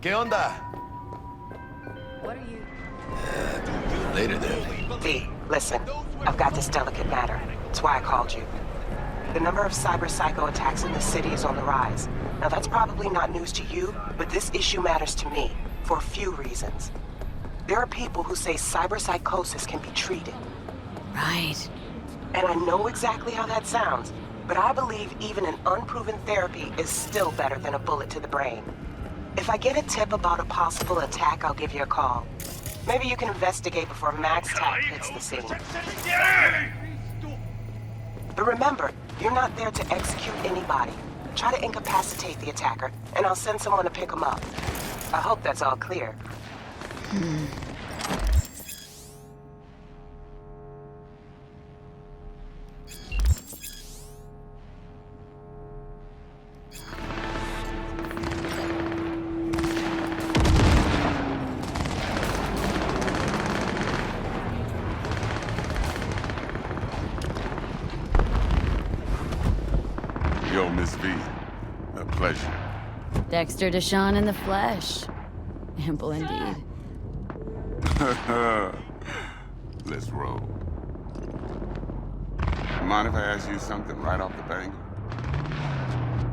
¿Qué onda? What are you... Later then. V, listen. I've got this delicate matter. That's why I called you. The number of cyber psycho attacks in the city is on the rise. Now that's probably not news to you, but this issue matters to me for a few reasons. There are people who say cyber psychosis can be treated. Right. And I know exactly how that sounds, but I believe even an unproven therapy is still better than a bullet to the brain. If I get a tip about a possible attack, I'll give you a call. Maybe you can investigate before Max Tack hits the scene. But remember, you're not there to execute anybody. Try to incapacitate the attacker, and I'll send someone to pick him up. I hope that's all clear. Yo, Miss V. A pleasure. Dexter Deshawn in the flesh. Ample indeed. Let's roll. Mind if I ask you something right off the bank?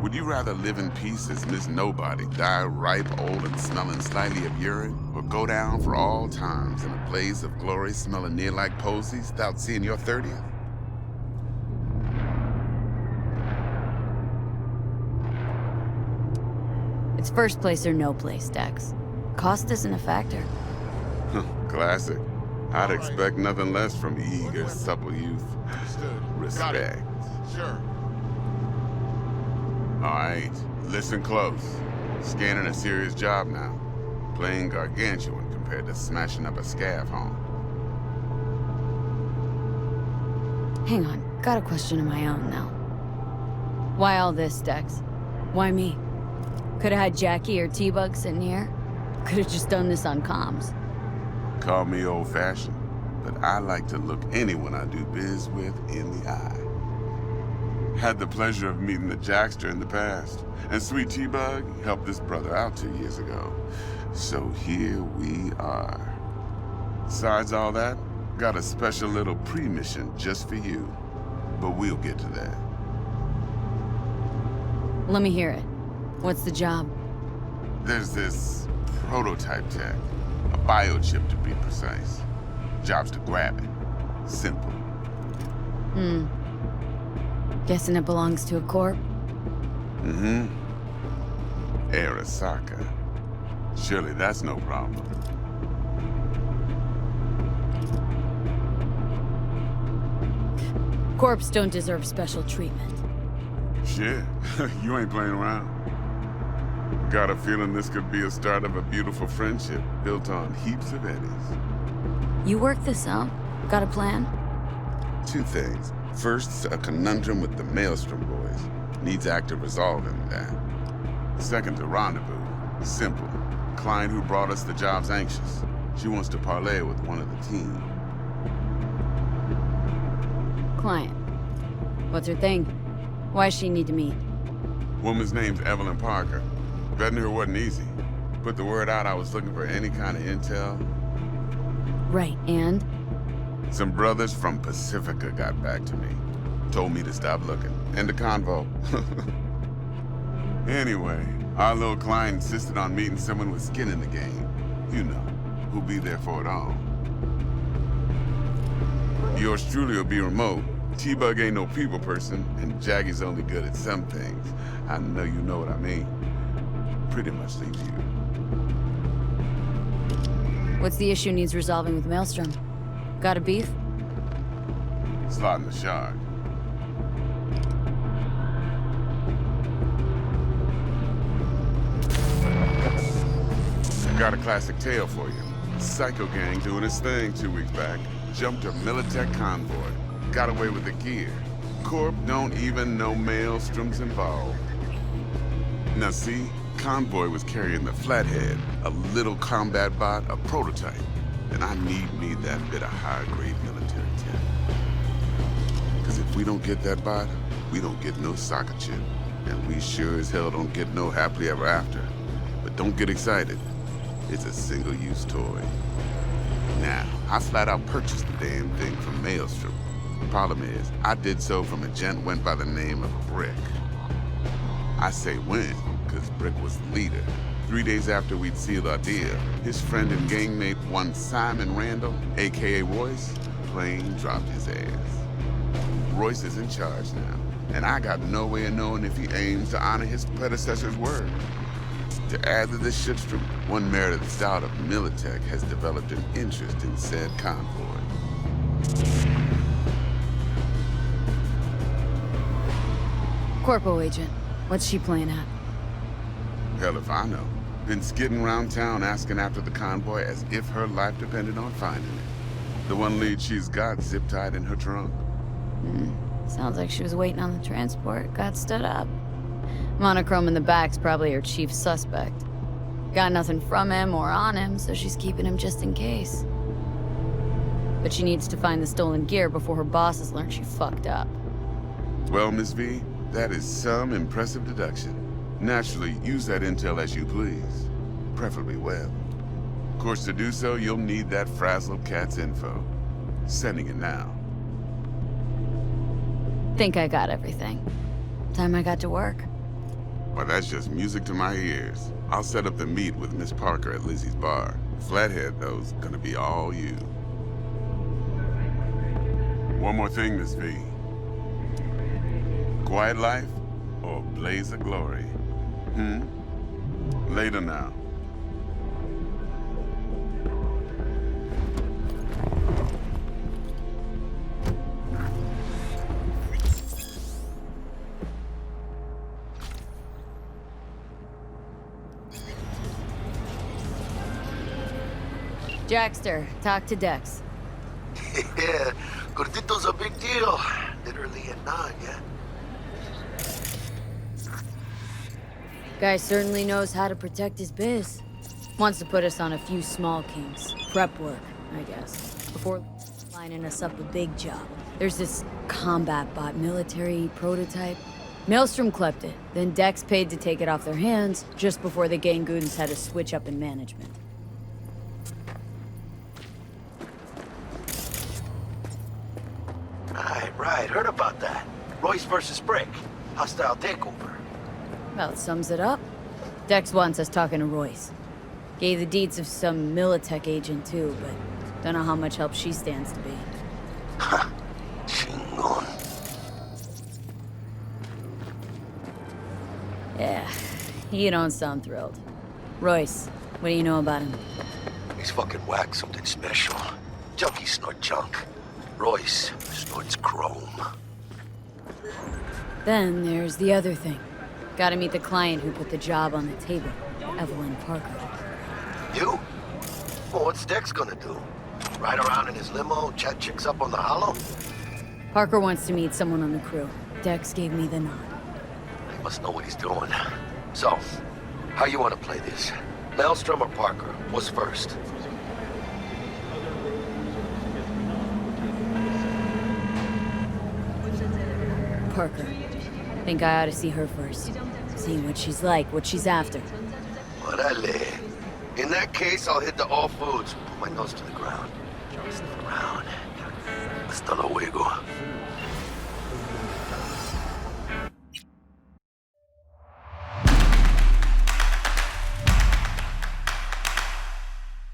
Would you rather live in peace as Miss Nobody, die ripe, old, and smelling slightly of urine, or go down for all times in a blaze of glory smelling near like posies without seeing your 30th? It's first place or no place, Dex. Cost isn't a factor. Classic. I'd expect nothing less from eager, supple youth. Respect. Sure. All right, listen close. Scanning a serious job now. Playing gargantuan compared to smashing up a scav home. Hang on, got a question of my own now. Why all this, Dex? Why me? Could've had Jackie or T-Bug sitting here. Could've just done this on comms. Call me old-fashioned, but I like to look anyone I do biz with in the eye. Had the pleasure of meeting the Jackster in the past, and Sweet T-Bug helped this brother out 2 years ago. So here we are. Besides all that, got a special little pre-mission just for you. But we'll get to that. Let me hear it. What's the job? There's this prototype tech, a biochip to be precise. Job's to grab it. Simple. Guessing it belongs to a corp? Mm-hmm. Arasaka. Surely that's no problem. Corps don't deserve special treatment. Shit, you ain't playing around. Got a feeling this could be a start of a beautiful friendship built on heaps of eddies. You work this out? Got a plan? Two things. First, a conundrum with the Maelstrom boys. Needs active resolving that. Second, a rendezvous. Simple. Client who brought us the job's anxious. She wants to parlay with one of the team. Client. What's her thing? Why does she need to meet? Woman's name's Evelyn Parker. Betting her wasn't easy. Put the word out I was looking for any kind of intel. Right, and? Some brothers from Pacifica got back to me. Told me to stop looking. End of convo. Anyway, our little client insisted on meeting someone with skin in the game. You know, who'll be there for it all. Yours truly will be remote. T-Bug ain't no people person, and Jaggy's only good at some things. I know you know what I mean. Pretty much leaves you. What's the issue needs resolving with Maelstrom? Got a beef? Slotting the shard. Got a classic tale for you. Psycho gang doing its thing 2 weeks back. Jumped a Militech convoy. Got away with the gear. Corp don't even know Maelstrom's involved. Now see, convoy was carrying the Flathead, a little combat bot, a prototype. And I need that bit of high-grade military tech. Because if we don't get that bot, we don't get no soccer chip. And we sure as hell don't get no happily ever after. But don't get excited. It's a single-use toy. Now, I flat out purchased the damn thing from Maelstrom. Problem is, I did so from a gent went by the name of Brick. I say when, because Brick was the leader. 3 days after we'd sealed our deal, his friend and gangmate, one Simon Randall, aka Royce, plain dropped his ass. Royce is in charge now, and I got no way of knowing if he aims to honor his predecessor's word. To add to this shitstorm, one Meredith Stout of Militech has developed an interest in said convoy. Corpo agent. What's she playing at? Hell if I know. Been skidding around town asking after the convoy as if her life depended on finding it. The one lead she's got zip-tied in her trunk. Sounds like she was waiting on the transport, got stood up. Monochrome in the back's probably her chief suspect. Got nothing from him or on him, so she's keeping him just in case. But she needs to find the stolen gear before her bosses learn she fucked up. Well, Miss V, that is some impressive deduction. Naturally, use that intel as you please. Preferably well. Of course, to do so, you'll need that frazzled cat's info. Sending it now. Think I got everything. Time I got to work. Well, that's just music to my ears. I'll set up the meet with Miss Parker at Lizzie's bar. Flathead, though's gonna be all you. One more thing, Miss V. Quiet life or blaze of glory? Later now. Jackster, talk to Dex. Yeah, Gordito's a big deal. Literally a nine, yeah? Guy certainly knows how to protect his biz. Wants to put us on a few small kinks. Prep work, I guess. Before lining us up a big job. There's this combat bot military prototype. Maelstrom clept it, then Dex paid to take it off their hands just before the gang goons had a switch up in management. Right, heard about that. Royce versus Brick. Hostile takeover. About sums it up. Dex wants us talking to Royce. Gave the deeds of some Militech agent too, but don't know how much help she stands to be. Ha! Chingon. Yeah, you don't sound thrilled. Royce, what do you know about him? He's fucking whack, something special. Junkies snort junk. Royce snorts chrome. Then there's the other thing. Gotta meet the client who put the job on the table, Evelyn Parker. You? Well, what's Dex gonna do? Ride around in his limo, chat chicks up on the hollow? Parker wants to meet someone on the crew. Dex gave me the nod. He must know what he's doing. So, how you want to play this? Maelstrom or Parker? What's first? Parker. Think I ought to see her first. See what she's like, what she's after. Orale. In that case, I'll hit the all foods. Put my nose to the ground. Just around. Hasta luego.